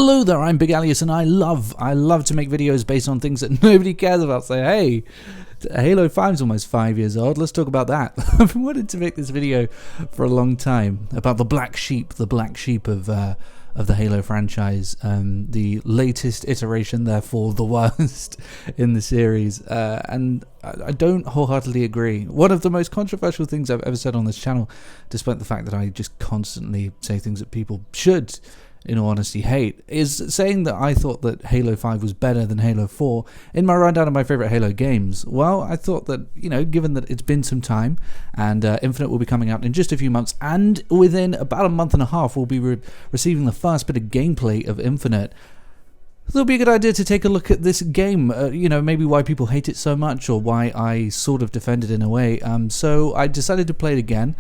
Hello there, I'm Big Alias, and I love to make videos based on things that nobody cares about. So hey, Halo 5 is almost 5 years old. Let's talk about that. I've been wanting to make this video for a long time about the black sheep of the Halo franchise, the latest iteration, therefore the worst in the series, and I don't wholeheartedly agree. One of the most controversial things I've ever said on this channel, despite the fact that I just constantly say things that people should, in all honesty, hate, is saying that I thought that Halo 5 was better than Halo 4 in my rundown of my favourite Halo games. Well, I thought that, you know, given that it's been some time, and Infinite will be coming out in just a few months, and within about a month and a half we'll be receiving the first bit of gameplay of Infinite, it'll be a good idea to take a look at this game, you know, maybe why people hate it so much, or why I sort of defend it in a way. So I decided to play it again,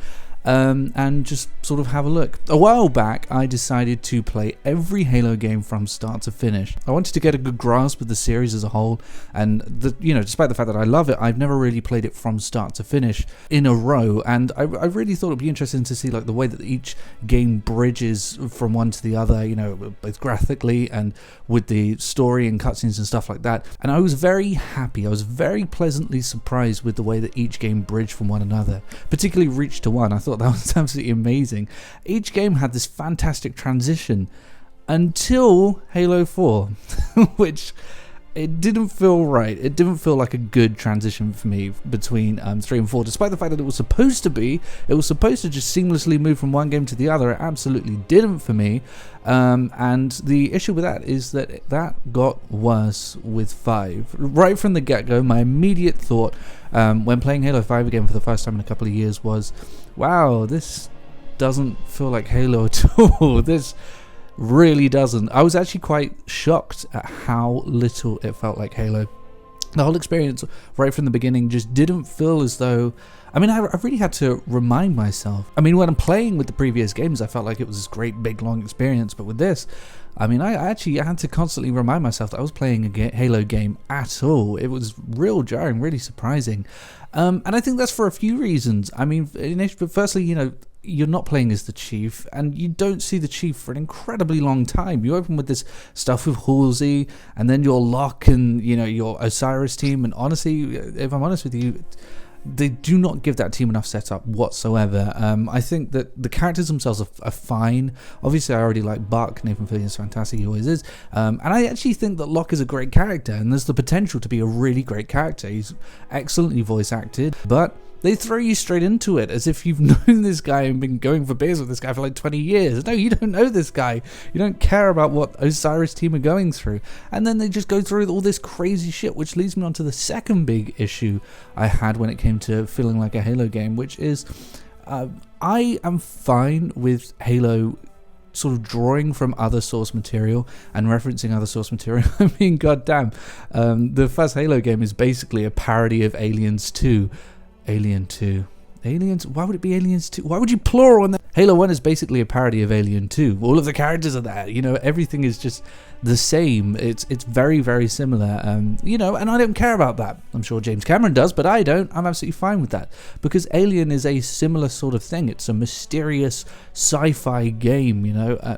and just sort of have a look. A while back, I decided to play every Halo game from start to finish. I wanted to get a good grasp of the series as a whole, and you know, despite the fact that I love it, I've never really played it from start to finish in a row. And I really thought it'd be interesting to see like the way that each game bridges from one to the other, you know, both graphically and with the story and cutscenes and stuff like that. And I was very happy. I was very pleasantly surprised with the way that each game bridged from one another, particularly Reach to 1. I thought that was absolutely amazing. Each game had this fantastic transition until Halo 4, which it didn't feel right. It didn't feel like a good transition for me between 3 and 4, despite the fact that it was supposed to be. It was supposed to just seamlessly move from one game to the other. It absolutely didn't for me. And the issue with that is that that got worse with 5. Right from the get-go, my immediate thought when playing Halo 5 again for the first time in a couple of years was, wow, this doesn't feel like Halo at all. This really doesn't. I was actually quite shocked at how little it felt like Halo. The whole experience right from the beginning just didn't feel as though, I mean, I really had to remind myself. I mean, when I'm playing with the previous games, I felt like it was this great big long experience, but with this, I mean, I actually had to constantly remind myself that I was playing a Halo game at all. It was real jarring, really surprising. And I think that's for a few reasons. I mean, firstly, you know, you're not playing as the Chief, and you don't see the Chief for an incredibly long time. You open with this stuff with Halsey, and then your Locke and, you know, your Osiris team, and honestly, if I'm honest with you, they do not give that team enough setup whatsoever. I think that the characters themselves are fine. Obviously, I already like Buck. Nathan Fillion's fantastic, he always is. And I actually think that Locke is a great character, and there's the potential to be a really great character. He's excellently voice acted, but they throw you straight into it as if you've known this guy and been going for beers with this guy for like 20 years. No, you don't know this guy. You don't care about what Osiris team are going through. And then they just go through all this crazy shit, which leads me on to the second big issue I had when it came to feeling like a Halo game, which is I am fine with Halo sort of drawing from other source material and referencing other source material. I mean, goddamn, the first Halo game is basically a parody of Aliens 2. Alien 2. Aliens? Why would it be Aliens 2? Why would you plural on that? Halo 1 is basically a parody of Alien 2. All of the characters are there. You know, everything is just the same. It's very, very similar. You know, and I don't care about that. I'm sure James Cameron does, but I don't. I'm absolutely fine with that. Because Alien is a similar sort of thing. It's a mysterious sci-fi game, you know,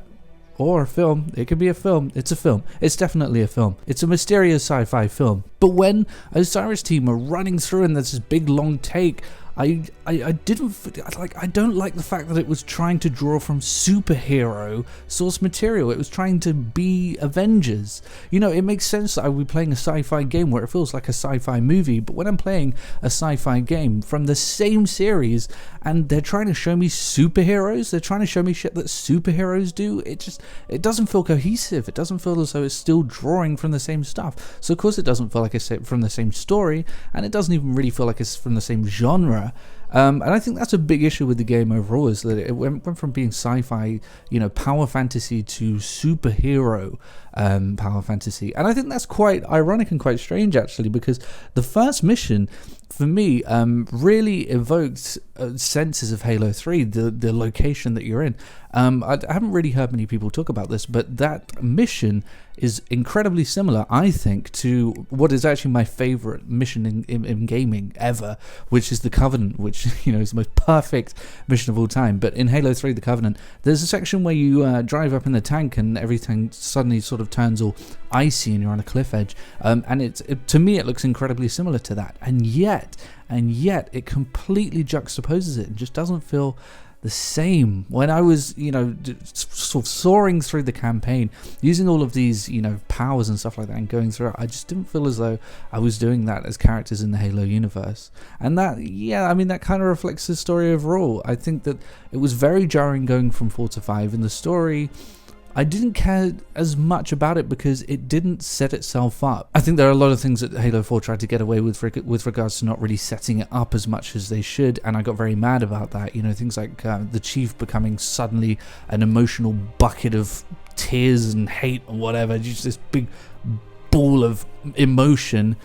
or a film. It could be a film. It's a film. It's definitely a film. It's a mysterious sci-fi film. But when Osiris team are running through and there's this big long take, I don't like the fact that it was trying to draw from superhero source material. It was trying to be Avengers. You know, it makes sense that I would be playing a sci-fi game where it feels like a sci-fi movie, but when I'm playing a sci-fi game from the same series and they're trying to show me superheroes, they're trying to show me shit that superheroes do, it doesn't feel cohesive. It doesn't feel as though it's still drawing from the same stuff. So of course it doesn't feel like it's from the same story, and it doesn't even really feel like it's from the same genre. And I think that's a big issue with the game overall, is that it went from being sci-fi, you know, power fantasy to superhero power fantasy. And I think that's quite ironic and quite strange, actually, because the first mission, for me, really evoked senses of Halo 3, the location that you're in. I haven't really heard many people talk about this, but that mission is incredibly similar, I think, to what is actually my favorite mission in gaming ever, which is the Covenant, which, you know, is the most perfect mission of all time. But in Halo 3, the Covenant, there's a section where you drive up in the tank and everything suddenly sort of turns all icy and you're on a cliff edge. And to me, it looks incredibly similar to that. And yet it completely juxtaposes it and just doesn't feel the same. When I was, you know, sort of soaring through the campaign, using all of these, you know, powers and stuff like that and going through it, I just didn't feel as though I was doing that as characters in the Halo universe. And that, yeah, I mean, that kind of reflects the story overall. I think that it was very jarring going from 4 to 5 in the story. I didn't care as much about it because it didn't set itself up. I think there are a lot of things that Halo 4 tried to get away with regards to not really setting it up as much as they should, and I got very mad about that. You know, things like the Chief becoming suddenly an emotional bucket of tears and hate and whatever, just this big ball of emotion,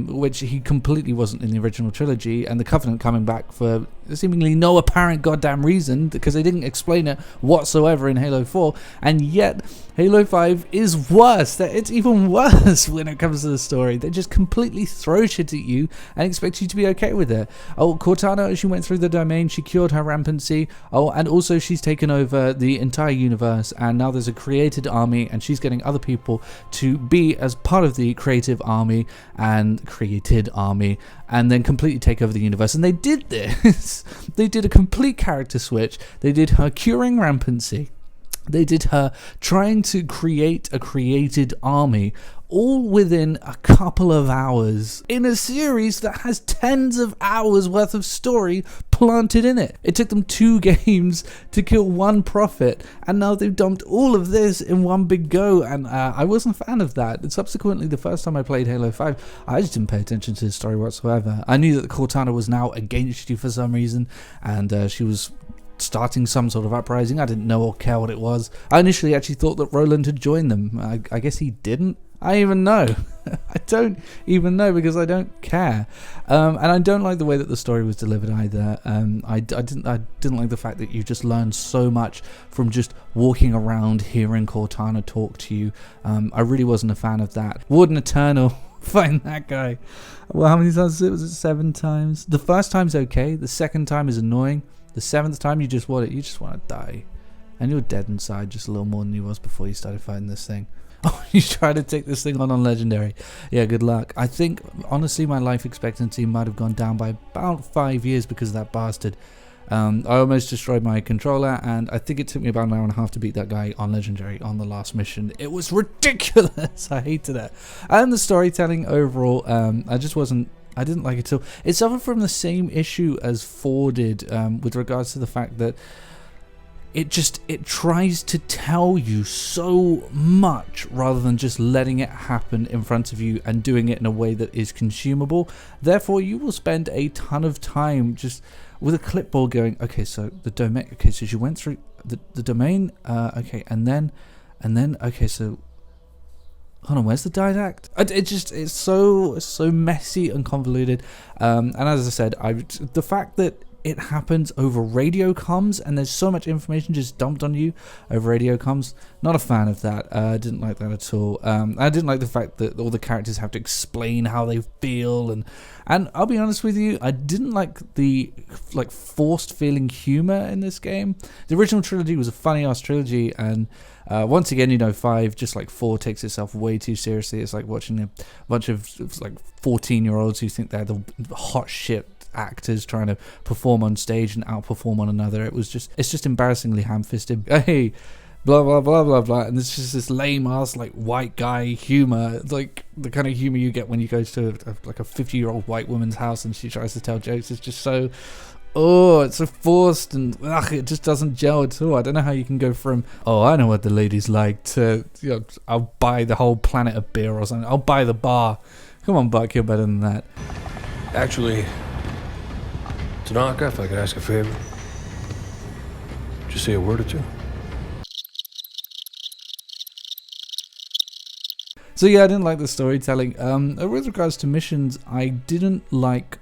which he completely wasn't in the original trilogy, and the Covenant coming back for seemingly no apparent goddamn reason because they didn't explain it whatsoever in Halo 4, and yet Halo 5 is worse. It's even worse when it comes to the story. They just completely throw shit at you and expect you to be okay with it. Oh, Cortana, as she went through the domain, she cured her rampancy. Oh, and also she's taken over the entire universe, and now there's a created army, and she's getting other people to be as part of the creative army and created army, and then completely take over the universe. And they did this. They did a complete character switch. They did her curing rampancy. They did her trying to create a created army, all within a couple of hours, in a series that has tens of hours worth of story planted in it. It took them 2 games to kill 1 prophet, and now they've dumped all of this in one big go, and I wasn't a fan of that. And subsequently, the first time I played Halo 5, I just didn't pay attention to the story whatsoever. I knew that Cortana was now against you for some reason, and she was starting some sort of uprising. I didn't know or care what it was. I initially actually thought that Roland had joined them. I guess he didn't. I even know. I don't even know because I don't care. And I don't like the way that the story was delivered either. I didn't like the fact that you just learned so much from just walking around hearing Cortana talk to you. I really wasn't a fan of that. Warden Eternal. Find that guy. Well, how many times was it? 7 times? The first time's okay. The second time is annoying. The 7th time you just want to die. And you're dead inside just a little more than you was before you started fighting this thing. Oh, you try to take this thing on Legendary. Yeah, good luck. I think, honestly, my life expectancy might have gone down by about 5 years because of that bastard. I almost destroyed my controller, and I think it took me about an hour and a half to beat that guy on Legendary on the last mission. It was ridiculous. I hated it. And the storytelling overall, I didn't like it at all. It suffered from the same issue as 4 did with regards to the fact that it tries to tell you so much rather than just letting it happen in front of you and doing it in a way that is consumable. Therefore, you will spend a ton of time just with a clipboard going, okay, so the domain, okay, so you went through the domain, okay, and then, okay, so hold on, where's the didact? It's so messy and convoluted. And as I said, the fact that it happens over radio comms and there's so much information just dumped on you over radio comms, not a fan of that. I didn't like that at all. I didn't like the fact that all the characters have to explain how they feel, and I'll be honest with you, I didn't like the forced feeling humor in this game. The original trilogy was a funny ass trilogy, and once again, 5, just like 4, takes itself way too seriously. It's like watching a bunch of 14-year-olds who think they're the hot shit actors trying to perform on stage and outperform one another. It's just embarrassingly ham-fisted. Hey, blah blah blah blah blah, and it's just this lame ass white guy humor, like the kind of humor you get when you go to a 50-year-old white woman's house and she tries to tell jokes. It's just so, it's so forced, and it just doesn't gel at all. I don't know how you can go from, I know what the ladies like, to I'll buy the whole planet of beer or something. I'll buy the bar. Come on, Buck, you're better than that. Actually, Tanaka, if I could ask a favor, just say a word or two. So yeah, I didn't like the storytelling. With regards to missions, I didn't like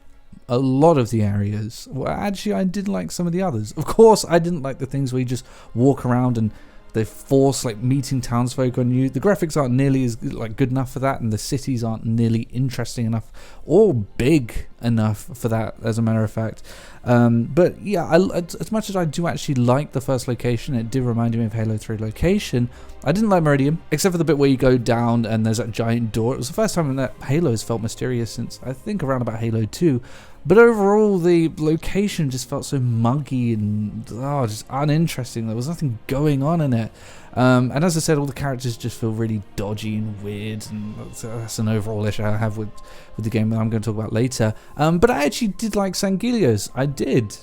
a lot of the areas. Well, actually, I did like some of the others. Of course, I didn't like the things where you just walk around and they force like meeting townsfolk on you. The graphics aren't nearly as like good enough for that, and the cities aren't nearly interesting enough or big enough for that, as a matter of fact. But yeah, as much as I do actually like the first location, it did remind me of Halo 3 location. I didn't like Meridian, except for the bit where you go down and there's that giant door. It was the first time that Halo has felt mysterious since I think around about Halo 2. But overall, the location just felt so muggy and just uninteresting. There was nothing going on in it. And as I said, all the characters just feel really dodgy and weird, and that's an overall issue I have with the game that I'm going to talk about later. But I actually did like Sanghelios. I did.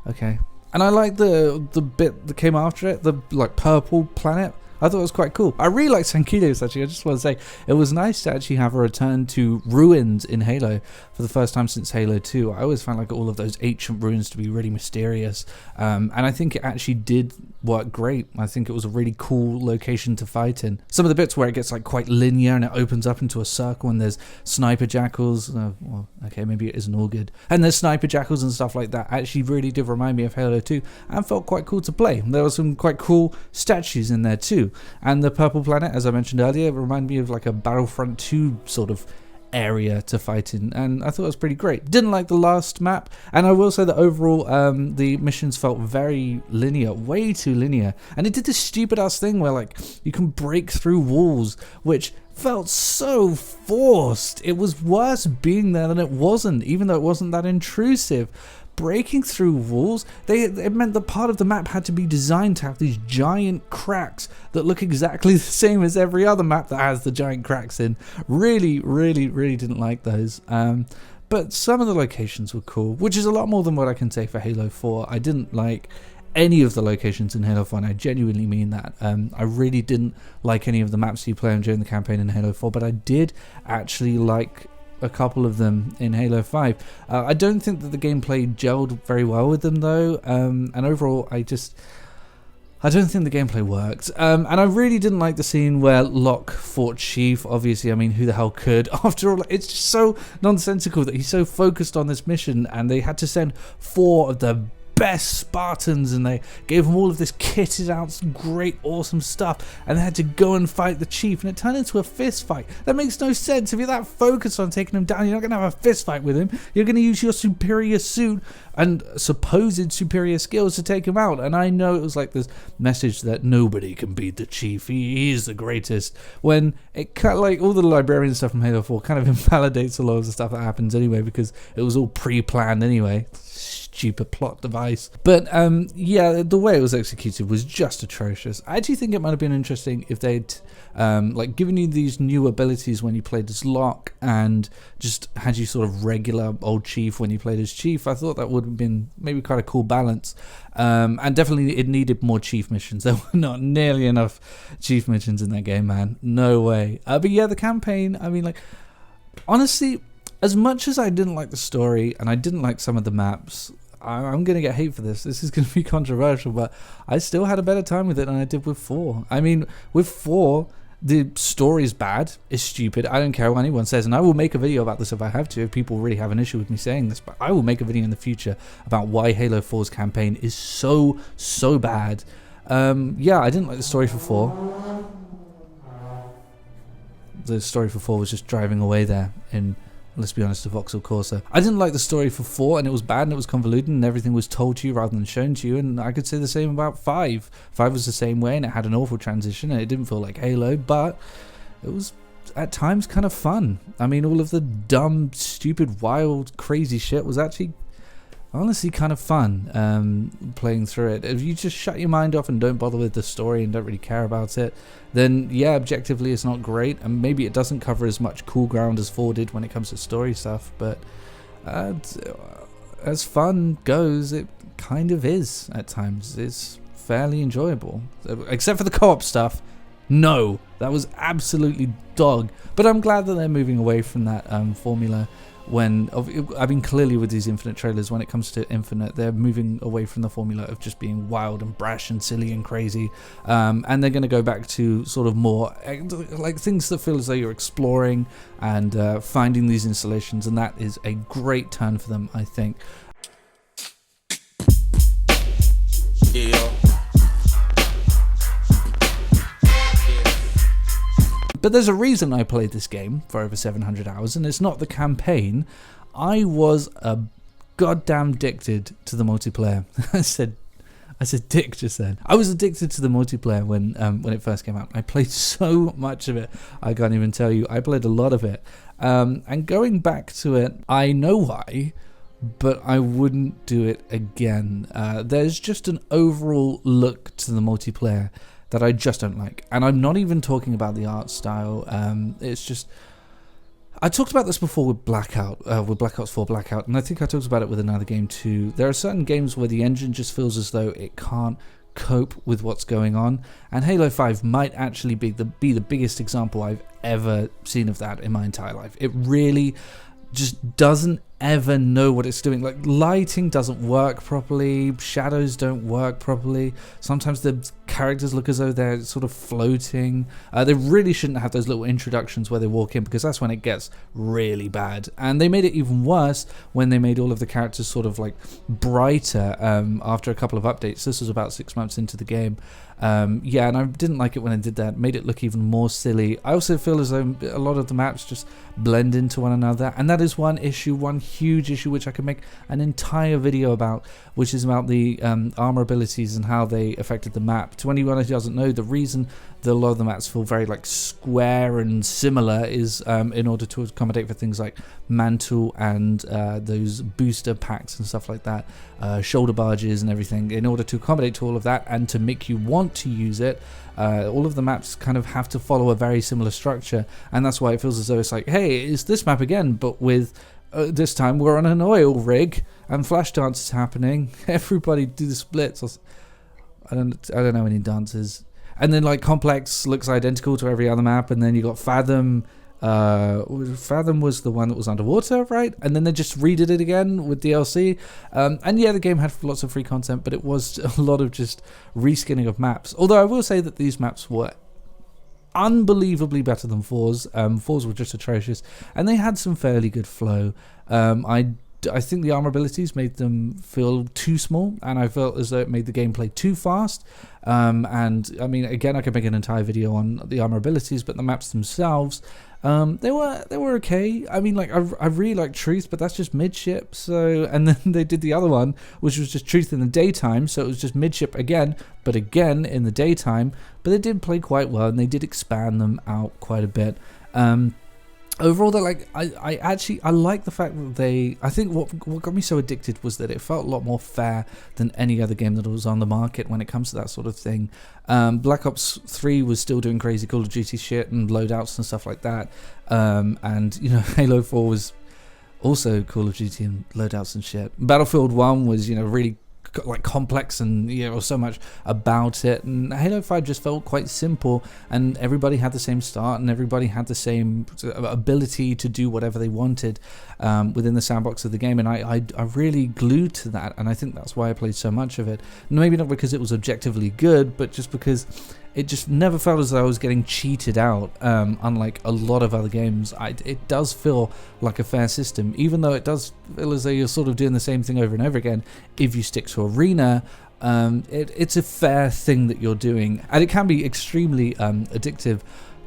Okay. And I like the bit that came after it, the like purple planet. I thought it was quite cool. I really like Sanghelios, actually. I just want to say it was nice to actually have a return to ruins in Halo for the first time since Halo 2. I always found like all of those ancient ruins to be really mysterious, and I think it actually did work great. I think it was a really cool location to fight in. Some of the bits where it gets like quite linear and it opens up into a circle and there's sniper jackals. Well, okay, maybe it isn't all good. And there's sniper jackals and stuff like that. Actually really did remind me of Halo 2 and felt quite cool to play. There were some quite cool statues in there too. And the purple planet, as I mentioned earlier, reminded me of like a Battlefront 2 sort of area to fight in, and I thought it was pretty great. Didn't like the last map, and I will say that overall the missions felt very linear, way too linear, and it did this stupid ass thing where like you can break through walls, which felt so forced. It was worse being there than it wasn't, even though it wasn't that intrusive. Breaking through walls, it meant that part of the map had to be designed to have these giant cracks that look exactly the same as every other map that has the giant cracks in. Really didn't like those. But some of the locations were cool, which is a lot more than what I can say for Halo 4. I didn't like any of the locations in Halo 4, and I genuinely mean that. I really didn't like any of the maps you play on during the campaign in Halo 4, but I did actually like a couple of them in Halo 5. I don't think that the gameplay gelled very well with them though, and overall I don't think the gameplay worked. And I really didn't like the scene where Locke fought Chief. Obviously, I mean, who the hell could? After all, it's just so nonsensical that he's so focused on this mission, and they had to send 4 of the best Spartans, and they gave them all of this kitted out great awesome stuff, and they had to go and fight the Chief, and it turned into a fist fight. That makes no sense. If you're that focused on taking him down, you're not going to have a fist fight with him. You're going to use your superior suit and supposed superior skills to take him out. And I know it was like this message that nobody can beat the Chief, he is the greatest, when it kind of like all the librarian stuff from Halo 4 kind of invalidates a lot of the stuff that happens anyway, because it was all pre-planned anyway. Stupid plot device. But yeah, the way it was executed was just atrocious. I actually think it might have been interesting if they'd like given you these new abilities when you played as Locke, and just had you sort of regular old Chief when you played as Chief. I thought that would have been maybe quite a cool balance. And definitely it needed more Chief missions. There were not nearly enough Chief missions in that game, man. No way. But yeah, the campaign, I mean, like, honestly, as much as I didn't like the story and I didn't like some of the maps, I'm going to get hate for this. This is going to be controversial, but I still had a better time with it than I did with 4. I mean, with 4, the story's bad, it's stupid. I don't care what anyone says, and I will make a video about this if I have to, if people really have an issue with me saying this, but I will make a video in the future about why Halo 4's campaign is so bad. Yeah, I didn't like the story for 4. The story for 4 was just driving away there in, let's be honest, the Vauxhall Corsa. I didn't like the story for 4, and it was bad, and it was convoluted, and everything was told to you rather than shown to you, and I could say the same about 5. 5 was the same way, and it had an awful transition, and it didn't feel like Halo, but it was at times kind of fun. I mean, all of the dumb, stupid, wild, crazy shit was actually honestly kind of fun playing through it. If you just shut your mind off and don't bother with the story and don't really care about it, then yeah, objectively it's not great, and maybe it doesn't cover as much cool ground as 4 did when it comes to story stuff, but as fun goes, it kind of is at times. It's fairly enjoyable, except for the co-op stuff. No, that was absolutely dog, but I'm glad that they're moving away from that formula when, I mean, clearly with these Infinite trailers, when it comes to Infinite, they're moving away from the formula of just being wild and brash and silly and crazy, and they're going to go back to sort of more like things that feel as though you're exploring and finding these installations, and that is a great turn for them, I think. But there's a reason I played this game for over 700 hours, and it's not the campaign. I was a goddamn addicted to the multiplayer. I said dick just then. I was addicted to the multiplayer when it first came out. I played so much of it, I can't even tell you. I played a lot of it. And going back to it, I know why, but I wouldn't do it again. There's just an overall look to the multiplayer that I just don't like. And I'm not even talking about the art style. It's just, I talked about this before with Blackout, with Black Ops 4 Blackout, and I think I talked about it with another game too. There are certain games where the engine just feels as though it can't cope with what's going on, and Halo 5 might actually be the biggest example I've ever seen of that in my entire life. It really just doesn't ever know what it's doing. Like, lighting doesn't work properly, shadows don't work properly, sometimes the characters look as though they're sort of floating. They really shouldn't have those little introductions where they walk in, because that's when it gets really bad. And they made it even worse when they made all of the characters sort of like brighter after a couple of updates. This was about 6 months into the game. Yeah, and I didn't like it when I did that. It made it look even more silly. I also feel as though a lot of the maps just blend into one another, and that is one issue, one huge issue, which I could make an entire video about, which is about the armor abilities and how they affected the map. To anyone who doesn't know, the reason that a lot of the maps feel very like square and similar is in order to accommodate for things like mantle and those booster packs and stuff like that, shoulder barges and everything. In order to accommodate to all of that and to make you want to use it, all of the maps kind of have to follow a very similar structure, and that's why it feels as though it's like, hey, it's this map again, but with this time we're on an oil rig and flash dance is happening. Everybody do the splits. I don't know any dances. And then like Complex looks identical to every other map, and then you got Fathom. Fathom was the one that was underwater, right? And then they just redid it again with DLC. And yeah, the game had lots of free content, but it was a lot of just reskinning of maps. Although I will say that these maps were unbelievably better than 4's. 4's were just atrocious, and they had some fairly good flow. I think the armor abilities made them feel too small, and I felt as though it made the gameplay too fast. And I mean, again, I could make an entire video on the armor abilities, but the maps themselves, they were okay. I mean, like I really like Truth, but that's just midship. So, and then they did the other one, which was just Truth in the daytime. So it was just midship again, but again in the daytime. But they did play quite well, and they did expand them out quite a bit. Overall, they're like, I like the fact that I think what got me so addicted was that it felt a lot more fair than any other game that was on the market when it comes to that sort of thing. Black Ops 3 was still doing crazy Call of Duty shit and loadouts and stuff like that. And, you know, Halo 4 was also Call of Duty and loadouts and shit. Battlefield 1 was, you know, really like complex, and you know, so much about it, and Halo 5 just felt quite simple, and everybody had the same start, and everybody had the same ability to do whatever they wanted within the sandbox of the game, and I really glued to that, and I think that's why I played so much of it. Maybe not because it was objectively good, but just because it just never felt as though I was getting cheated out, unlike a lot of other games. It does feel like a fair system, even though it does feel as though you're sort of doing the same thing over and over again. If you stick to Arena, it's a fair thing that you're doing, and it can be extremely addictive.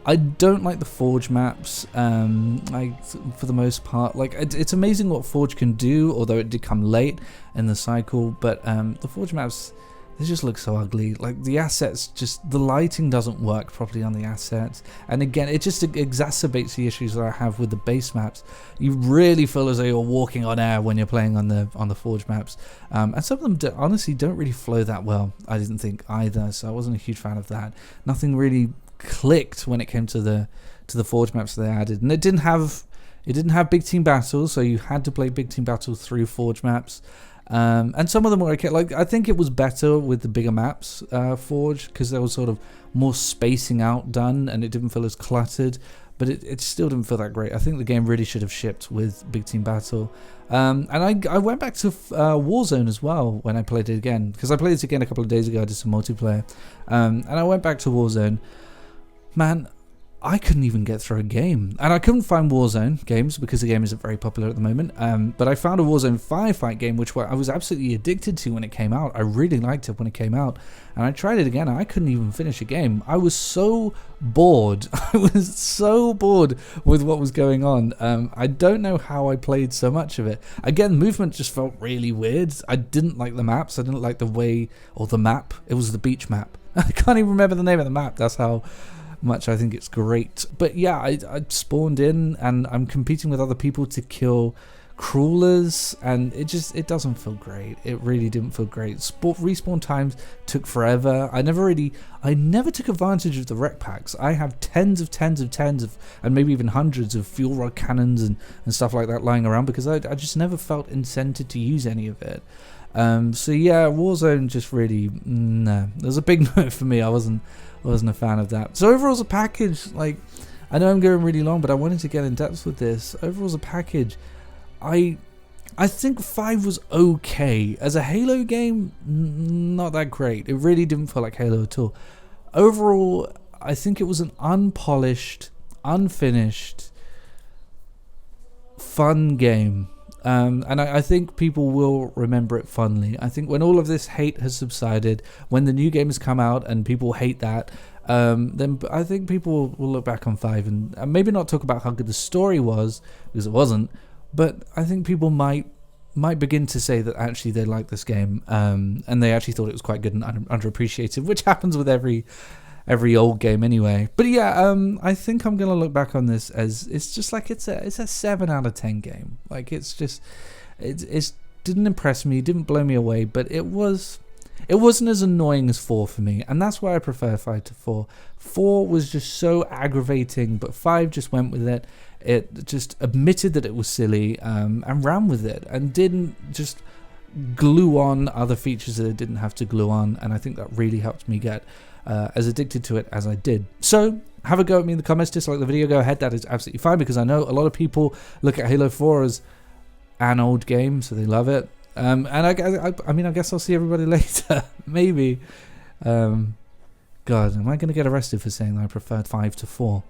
I don't like the Forge maps, for the most part. Like, it's amazing what Forge can do, although it did come late in the cycle, but the Forge maps, they just look so ugly. Like, the assets, just the lighting doesn't work properly on the assets, and again, it just exacerbates the issues that I have with the base maps. You really feel as though you're walking on air when you're playing on the Forge maps, and some of them honestly don't really flow that well, I didn't think either, so I wasn't a huge fan of that. Nothing really clicked when it came to the Forge maps that they added, and it didn't have big team battles, so you had to play big team battles through Forge maps. And some of them were okay. Like, I think it was better with the bigger maps, Forge, because there was sort of more spacing out done, and it didn't feel as cluttered. but it still didn't feel that great. I think the game really should have shipped with Big Team Battle. And I went back to Warzone as well when I played it again, because I played it again a couple of days ago. I did some multiplayer, and I went back to Warzone. Man, I couldn't even get through a game, and I couldn't find Warzone games because the game isn't very popular at the moment, but I found a Warzone firefight game which I was absolutely addicted to when it came out. I really liked it when it came out, and I tried it again and I couldn't even finish a game. I was so bored. I was so bored with what was going on. I don't know how I played so much of it. Again, movement just felt really weird. I didn't like the maps. I didn't like the way, or the map. It was the beach map. I can't even remember the name of the map. That's how much I think it's great. But yeah, I spawned in and I'm competing with other people to kill crawlers, and it doesn't feel great. It really didn't feel great. Respawn times took forever. I never took advantage of the rec packs. I have tens of and maybe even hundreds of fuel rod cannons and stuff like that lying around, because I just never felt incented to use any of it. So yeah, Warzone just really, nah. There's a big no for me. I wasn't a fan of that. So overall as a package, like, I know I'm going really long, but I wanted to get in depth with this. Overall as a package, I think 5 was okay. As a Halo game, not that great. It really didn't feel like Halo at all. Overall, I think it was an unpolished, unfinished, fun game. And I think people will remember it fondly. I think when all of this hate has subsided, when the new game has come out and people hate that, then I think people will look back on 5 and maybe not talk about how good the story was, because it wasn't, but I think people might begin to say that actually they like this game, and they actually thought it was quite good and underappreciated, which happens with every old game anyway. But yeah, I think I'm gonna look back on this as it's just like it's a 7 out of 10 game. Like it didn't impress me, didn't blow me away, but it wasn't as annoying as 4 for me, and that's why I prefer 5 to 4. 4 was just so aggravating, but 5 just went with it. It just admitted that it was silly, and ran with it, and didn't just glue on other features that it didn't have to glue on, and I think that really helped me get as addicted to it as I did. So have a go at me in the comments, dislike the video, go ahead, that is absolutely fine, because I know a lot of people look at Halo 4 as an old game, so they love it. And I mean, I guess I'll see everybody later, maybe. God, am I going to get arrested for saying that I preferred 5 to 4?